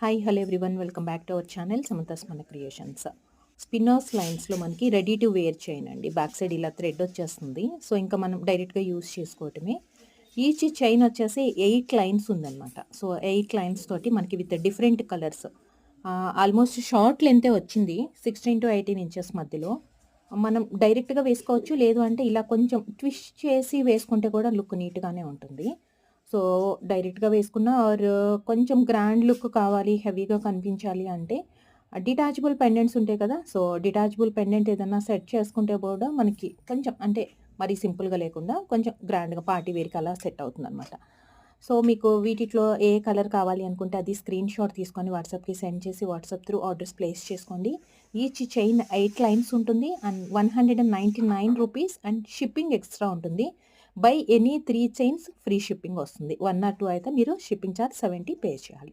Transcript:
Hi hello everyone, welcome back to our channel Samantha's మన creations. Spinners లైన్స్లో మనకి ready to wear chain అండి. Back side ఇలా thread వచ్చేస్తుంది. సో ఇంకా మనం డైరెక్ట్గా యూస్ చేసుకోవటమే. ఈచ్ చైన్ వచ్చేసి 8 లైన్స్ ఉందన్నమాట. సో 8 లైన్స్ తోటి మనకి with different colours, almost short లెంతే వచ్చింది, 16 to 18 ఇంచెస్ మధ్యలో. మనం డైరెక్ట్గా వేసుకోవచ్చు, లేదు అంటే ఇలా కొంచెం ట్విస్ట్ చేసి వేసుకుంటే కూడా లుక్ నీట్గానే ఉంటుంది. సో డైరెక్ట్‌గా వేసుకున్న ఆర్ కొంచెం గ్రాండ్ లుక్ కావాలి, హెవీగా కనిపించాలి అంటే డిటాచబుల్ పెండెంట్స్ ఉంటాయి కదా! సో డిటాచబుల్ పెండెంట్ ఏదన్నా సెట్ చేసుకుంటే కూడా మనకి కొంచెం అంటే మరీ సింపుల్‌గా లేకుండా కొంచెం గ్రాండ్‌గా పార్టీ వేర్‌కి అలా సెట్ అవుతుందనమాట. సో మీకు వీటిట్లో ఏ కలర్ కావాలి అనుకుంటే అది స్క్రీన్ షాట్ తీసుకొని వాట్సాప్‌కి సెండ్ చేసి వాట్సాప్ త్రూ ఆర్డర్స్ ప్లేస్ చేసుకోండి. ఈచ్ చైన్ 8 లైన్స్ ఉంటుంది అండ్ ₹199 అండ్ షిప్పింగ్ ఎక్స్‌ట్రా ఉంటుంది. By any 3 chains free shipping వస్తుంది. 1 ఆర్ 2 అయితే మీరు షిప్పింగ్ చార్జ్ 70 పే చేయాలి.